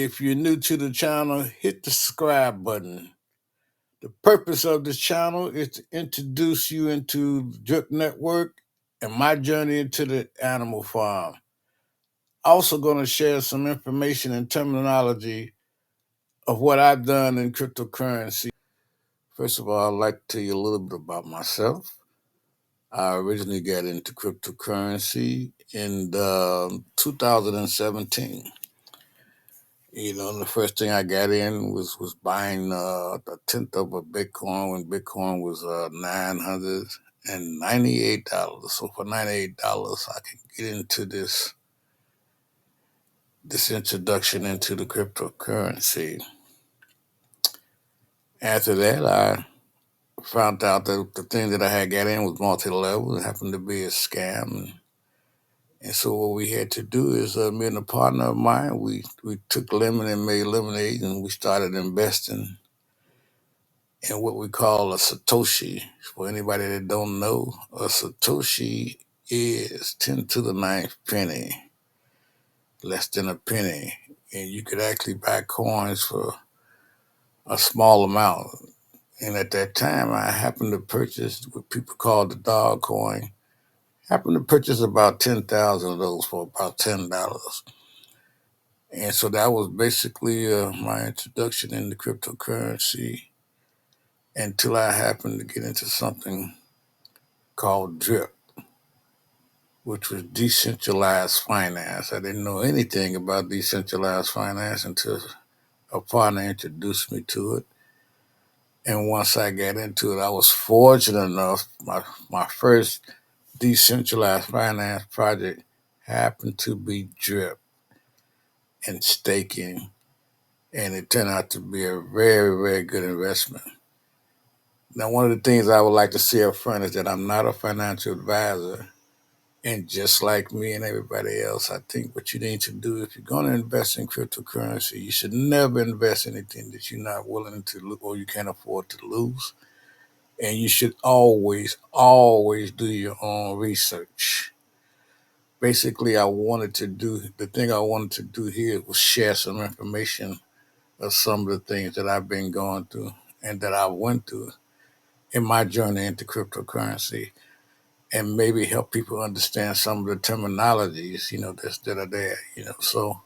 If you're new to the channel, hit the subscribe button. The purpose of this channel is to introduce you into the Drip Network and my journey into the animal farm. Also going to share some information and terminology of what I've done in cryptocurrency. First of all, I'd like to tell you a little bit about myself. I originally got into cryptocurrency in 2017. The first thing I got in was buying a tenth of a Bitcoin when Bitcoin was $998. So for $98, I could get into this introduction into the cryptocurrency. After that, I found out that the thing that I had got in was multi-level. It happened to be a scam. And so what we had to do is, me and a partner of mine, we took lemon and made lemonade, and we started investing in what we call a Satoshi. For anybody that don't know, a Satoshi is 10 to the ninth penny, less than a penny. And you could actually buy coins for a small amount. And at that time, I happened to purchase what people call the dog coin. Happened to purchase about 10,000 of those for about $10. And so that was basically my introduction into cryptocurrency until I happened to get into something called Drip, which was decentralized finance. I didn't know anything about decentralized finance until a partner introduced me to it. And once I got into it, I was fortunate enough, my first decentralized finance project happened to be Drip and staking. And it turned out to be a very, very good investment. Now, one of the things I would like to say up front is that I'm not a financial advisor. And just like me and everybody else, I think what you need to do if you're going to invest in cryptocurrency, you should never invest in anything that you're not willing to lose or you can't afford to lose. And you should always, always do your own research. Basically, the thing I wanted to do here was share some information of some of the things that I've been going through and that I went through in my journey into cryptocurrency, and maybe help people understand some of the terminologies, that are there, So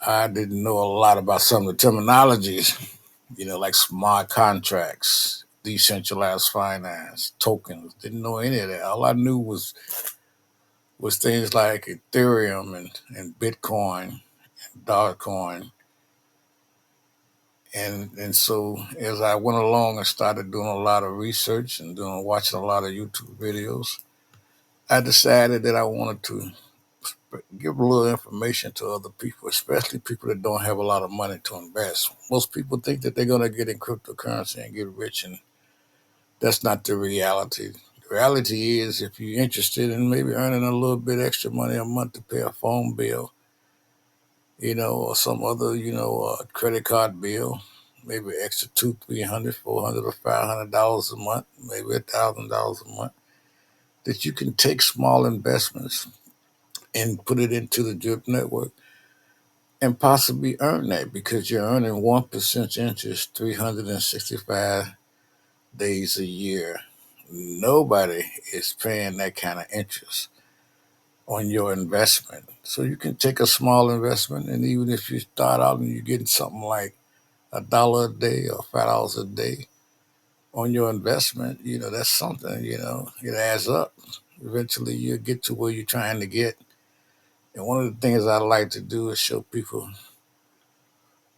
I didn't know a lot about some of the terminologies, like smart contracts, decentralized finance, tokens. Didn't know any of that. All I knew was things like Ethereum and Bitcoin, and Dogecoin. And so as I went along and started doing a lot of research and watching a lot of YouTube videos, I decided that I wanted to give a little information to other people, especially people that don't have a lot of money to invest. Most people think that they're going to get in cryptocurrency and get rich, and that's not the reality. The reality is, if you're interested in maybe earning a little bit extra money a month to pay a phone bill, or some other, credit card bill, maybe extra $200, $300, $400, or $500 a month, maybe $1,000 a month, that you can take small investments and put it into the Drip Network and possibly earn that, because you're earning 1% interest 365 days a year. Nobody is paying that kind of interest on your investment. So you can take a small investment, and even if you start out and you're getting something like $1 a day or $5 a day on your investment, that's something, it adds up. Eventually you'll get to where you're trying to get. And one of the things I like to do is show people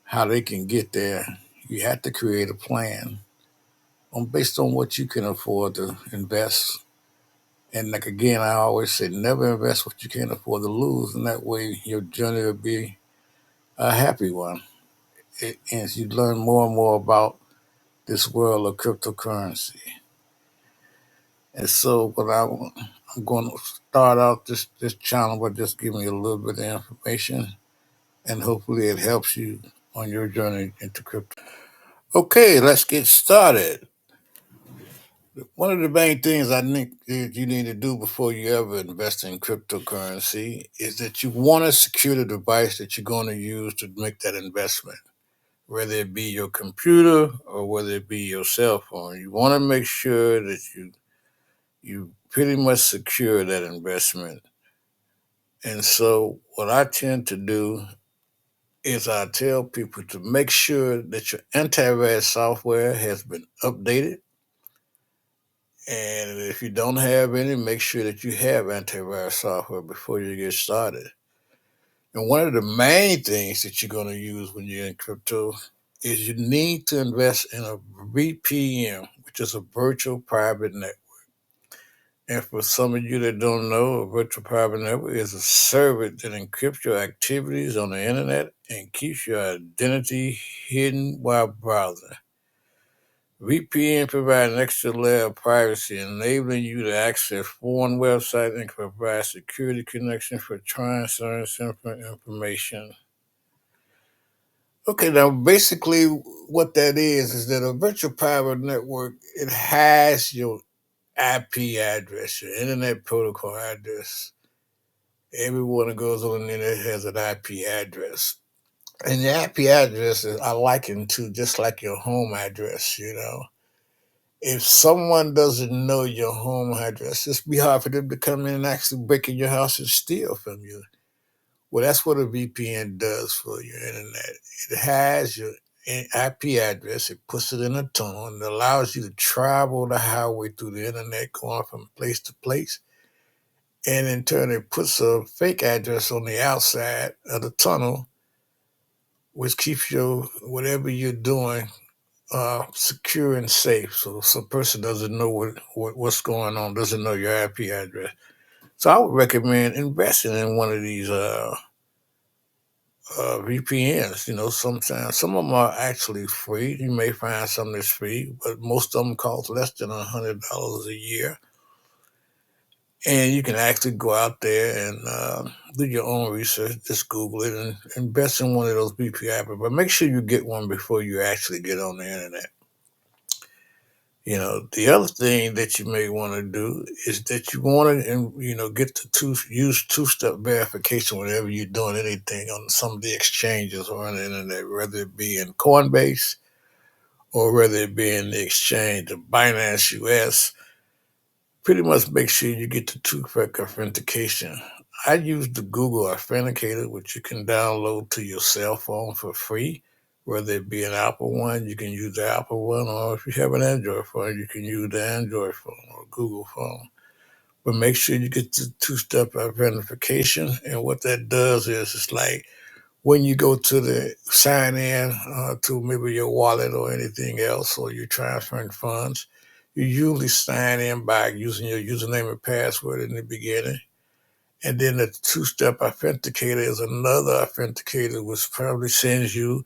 how they can get there. You have to create a plan based on what you can afford to invest. And like again, I always say, never invest what you can't afford to lose, and that way your journey will be a happy one. And as you learn more and more about this world of cryptocurrency. And so I'm going to start out this channel by just giving you a little bit of information, and hopefully it helps you on your journey into crypto. Okay, let's get started. One of the main things I think that you need to do before you ever invest in cryptocurrency is that you want to secure the device that you're going to use to make that investment, whether it be your computer or whether it be your cell phone. You want to make sure that you pretty much secure that investment. And so, what I tend to do is I tell people to make sure that your antivirus software has been updated. And if you don't have any, make sure that you have antivirus software before you get started. And one of the main things that you're going to use when you're in crypto is you need to invest in a VPN, which is a virtual private network. And for some of you that don't know, a virtual private network is a service that encrypts your activities on the internet and keeps your identity hidden while browsing. VPN provides an extra layer of privacy, enabling you to access foreign websites and provide security connections for transferring sensitive information. Okay, now basically what that is that a virtual private network, it has your IP address, your internet protocol address. Everyone that goes on the internet has an IP address. And the IP address is I liken to just like your home address. If someone doesn't know your home address, it's be hard for them to come in and actually break in your house and steal from you. Well, that's what a VPN does for your internet. It has your IP address, it puts it in a tunnel, and it allows you to travel the highway through the internet, going from place to place. And in turn, it puts a fake address on the outside of the tunnel, which keeps your whatever you're doing secure and safe. So a person doesn't know what's going on, doesn't know your IP address. So I would recommend investing in one of these VPNs. Sometimes some of them are actually free. You may find some that's free, but most of them cost less than $100 a year. And you can actually go out there and do your own research. Just Google it and invest in one of those VPN. But make sure you get one before you actually get on the internet. The other thing that you may want to do is that you want to, get the use two-step verification whenever you're doing anything on some of the exchanges or on the internet, whether it be in Coinbase or whether it be in the exchange of Binance US. Pretty much make sure you get the two-factor authentication. I use the Google Authenticator, which you can download to your cell phone for free. Whether it be an Apple one, you can use the Apple one, or if you have an Android phone, you can use the Android phone or Google phone. But make sure you get the two-step authentication. And what that does is it's like when you go to the sign in to maybe your wallet or anything else, or you're transferring funds, you usually sign in by using your username and password in the beginning. And then the two-step authenticator is another authenticator, which probably sends you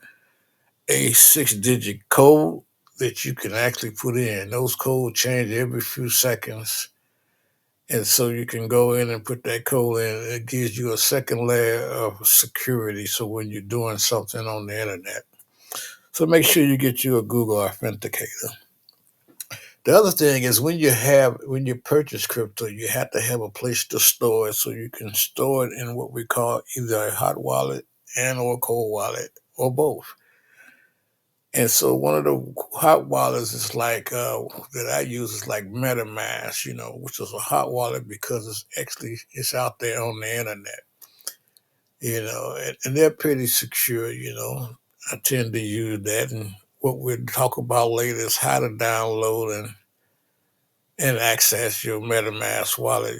a six-digit code that you can actually put in. Those codes change every few seconds. And so you can go in and put that code in. It gives you a second layer of security. So when you're doing something on the internet, so make sure you get you a Google Authenticator. The other thing is when you purchase crypto, you have to have a place to store it. So you can store it in what we call either a hot wallet and or a cold wallet or both. And so one of the hot wallets is like that I use is like MetaMask, which is a hot wallet because it's out there on the internet, and they're pretty secure. I tend to use that, and what we'll talk about later is how to download and access your MetaMask wallet.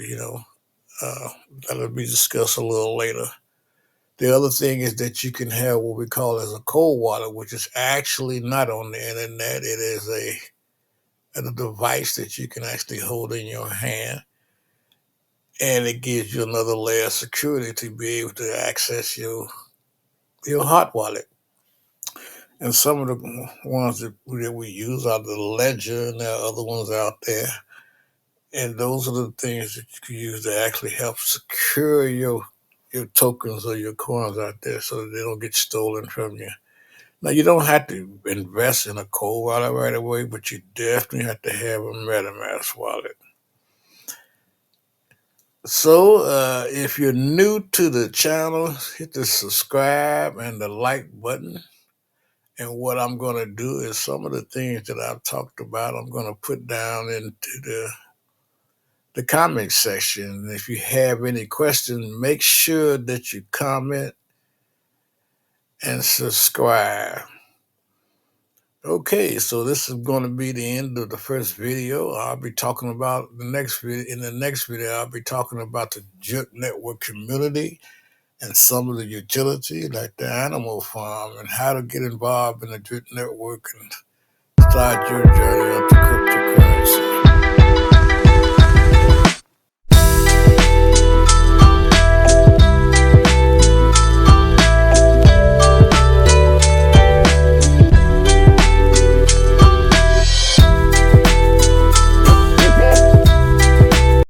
Uh, that'll be discussed a little later. The other thing is that you can have what we call as a cold wallet, which is actually not on the internet. It is a device that you can actually hold in your hand, and it gives you another layer of security to be able to access your hot wallet. And some of the ones that we use are the Ledger, and there are other ones out there. And those are the things that you can use to actually help secure your tokens or your coins out there so that they don't get stolen from you. Now, you don't have to invest in a cold wallet right away, but you definitely have to have a MetaMask wallet. So, if you're new to the channel, hit the subscribe and the like button. And what I'm going to do is some of the things that I've talked about, I'm going to put down into the comment section. And if you have any questions, make sure that you comment and subscribe. Okay, so this is going to be the end of the first video. I'll be talking about the next video. In the next video, I'll be talking about the Drip Network community and some of the utility, like the animal farm, and how to get involved in the Drip Network and start your journey onto cryptocurrency.